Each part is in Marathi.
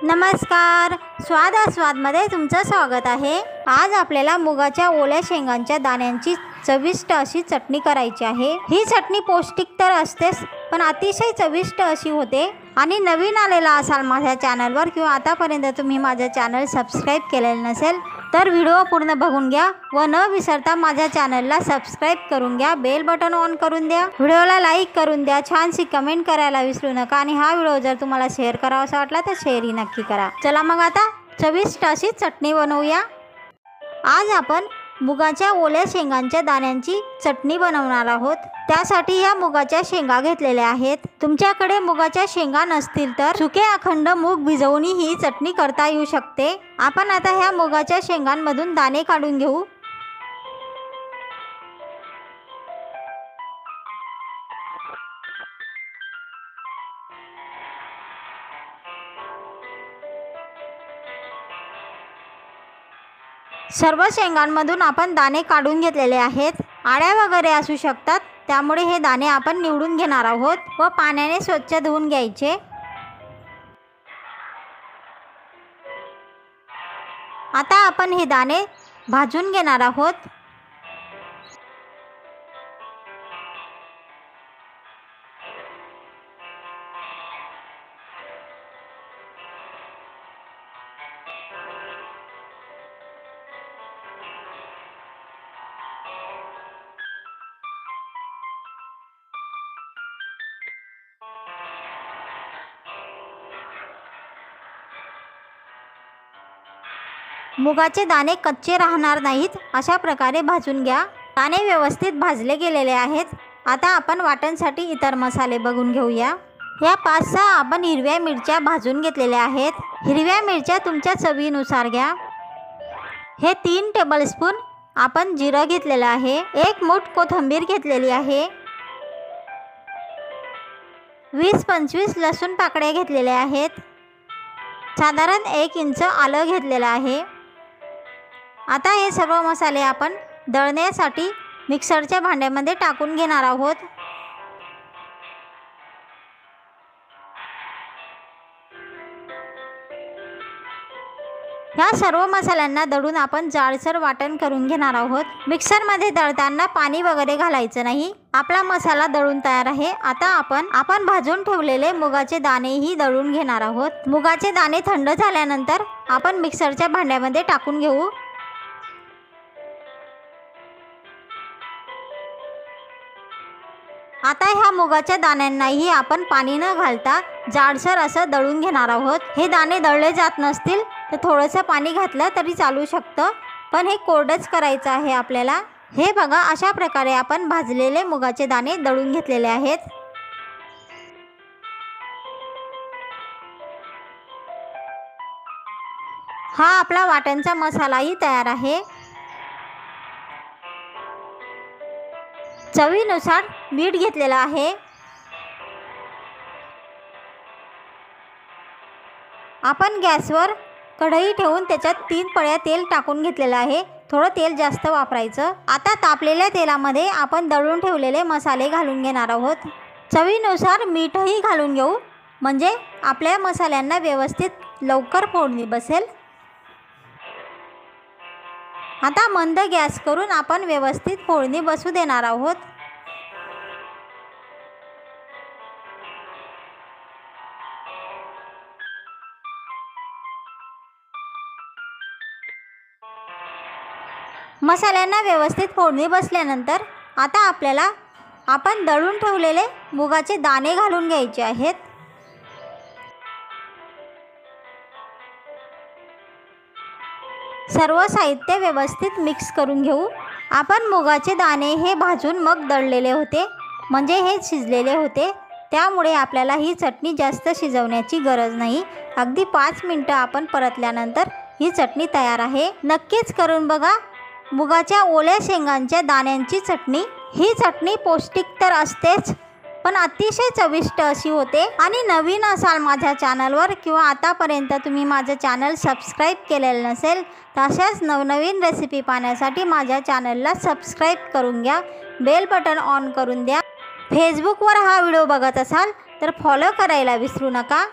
नमस्कार, स्वादास्वादमध्ये तुमचं स्वागत आहे। आज आपल्याला मुगाच्या ओल्या शेंगांच्या दाण्यांची चविष्ट अशी चटणी करायची आहे। ही चटणी पौष्टिक तर असतेच, पण अतिशय चविष्ट अशी होते। आणि नवीन आलेला असाल माझ्या चॅनलवर किंवा आतापर्यंत तुम्ही माझं चॅनल सबस्क्राईब केलेलं नसेल तर व्हिडिओ पूर्ण बघून घ्या व न विसरता माझ्या चॅनलला सबस्क्राईब करून घ्या, बेल बटन ऑन करून द्या, व्हिडिओला लाईक करून द्या, छानशी कमेंट करायला विसरू नका आणि हा व्हिडिओ जर तुम्हाला शेअर करावासा वाटला तर शेअरही नक्की करा। चला मग आता चविष्ट अशी चटणी बनवूया। आज आपण मुगाच्या ओल्या शेंगांच्या दाण्यांची चटणी बनवणार आहोत। त्यासाठी या मुगाच्या शेंगा घेतलेल्या आहेत। तुमच्याकडे मुगाच्या शेंगा नसतील तर सुके अखंड मूग भिजवून ही चटणी करता येऊ शकते। आपण आता ह्या मुगाच्या शेंगांमधून दाणे काढून घेऊ। सर्व शेंगांमधून आपण दाणे काढून घेतलेले आहेत। आळ्या वगैरे असू शकतात, त्यामुळे हे दाणे आपण निवडून घेणार आहोत व पाण्याने स्वच्छ धुवून घ्यायचे। आता आपण हे दाणे भाजून घेणार आहोत। मुगाचे दाणे कच्चे राहणार नाहीत, अशा प्रकारे भाजून घ्या। दाणे व्यवस्थित भाजले गेलेले आहेत। आता आपण वाटणसाठी इतर मसाले बघून घेऊया। या 5-6 आपण हिरव्या मिरच्या भाजून घेतलेल्या आहेत। हिरव्या मिरच्या तुमच्या चवीनुसार घ्या। हे 3 टेबलस्पून आपण जिरं घेतलेलं आहे। 1 मूठ कोथिंबीर घेतलेली आहे। 20-25 लसूण पाकळ्या घेतलेल्या आहेत। साधारण 1 इंच आलं घेतलेलं आहे। आता हे सर्व मसाले आपण दळण्यासाठी मिक्सरच्या भांड्यामध्ये टाकून घेणार आहोत। ह्या सर्व मसाल्यांना दळून आपण जाडसर वाटण करून घेणार आहोत। मिक्सरमध्ये दळताना पाणी वगैरे घालायचं नाही। आपला मसाला दळून तयार आहे। आता आपण भाजून ठेवलेले मुगाचे दाणेही दळून घेणार आहोत। मुगाचे दाणे थंड झाल्यानंतर आपण मिक्सरच्या भांड्यामध्ये टाकून घेऊ। आता ह्या मुगाच्या दाण्यांनाही आपण पाणी न घालता जाडसर असं दळून घेणार आहोत। हे दाणे दळले जात नसतील तर थोडंसं पाणी घातलं तरी चालू शकतं, पण हे कोरडंच करायचं आहे आपल्याला। हे बघा, अशा प्रकारे आपण भाजलेले मुगाचे दाणे दळून घेतलेले आहेत। हा आपला वाटणचा मसालाही तयार आहे। चवीनुसार मीठ घेतलेलं आहे। आपण गॅसवर कढई ठेवून त्याच्यात 3 पळ्या तेल टाकून घेतलेलं आहे। थोडं तेल जास्त वापरायचं। आता तापलेल्या तेलामध्ये आपण दळून ठेवलेले मसाले घालून घेणार आहोत। चवीनुसार मीठही घालून घेऊ, म्हणजे आपल्या मसाल्यांना व्यवस्थित लवकर फोडणी बसेल। आता मंद गॅस करून आपण व्यवस्थित फोडणी बसू देणार आहोत। मसाल्यांना व्यवस्थित फोडणी बसल्यानंतर आता आपल्याला आपण दळून ठेवलेले मुगाचे दाणे घालून घ्यायचे आहेत। सर्व साहित्य व्यवस्थित मिक्स करून घेऊ। आपण मुगाचे दाणे हे भाजून मग दळलेले होते, म्हणजे हे शिजलेले होते, त्यामुळे आपल्याला ही चटणी जास्त शिजवण्याची गरज नाही। अगदी 5 मिनिटं आपण परतल्यानंतर ही चटणी तयार आहे। नक्कीच करून बघा मुगाच्या ओल्या शेंगांच्या दाण्यांची चटणी। ही चटणी पौष्टिक तर असतेच, पण अतिशय चविष्ट अशी होते। आणि नवीन असाल माझ्या चॅनलवर किंवा आतापर्यंत तुम्ही माझं चॅनल सबस्क्राईब केलेलं नसेल तर अशाच नवनवीन रेसिपी पाहण्यासाठी माझ्या चॅनलला सबस्क्राईब करून घ्या, बेल बटन ऑन करून द्या। फेसबुकवर हा व्हिडिओ बघत असाल तर फॉलो करायला विसरू नका।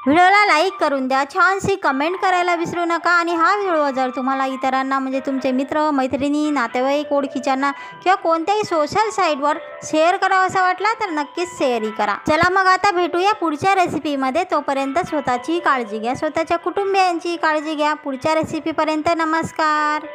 व्हिडिओला लाईक करून द्या, छानशी कमेंट करायला विसरू नका आणि हा व्हिडिओ जर तुम्हाला इतरांना म्हणजे तुमचे मित्र मैत्रिणी नातेवाईक ओळखीच्यांना किंवा कोणत्याही सोशल साईटवर शेअर करावा असा वाटला तर नक्कीच शेअरही करा. चला मग आता भेटूया पुढच्या रेसिपीमध्ये. तोपर्यंत स्वतःची काळजी घ्या, स्वतःच्या कुटुंबियांची काळजी घ्या. पुढच्या रेसिपीपर्यंत नमस्कार.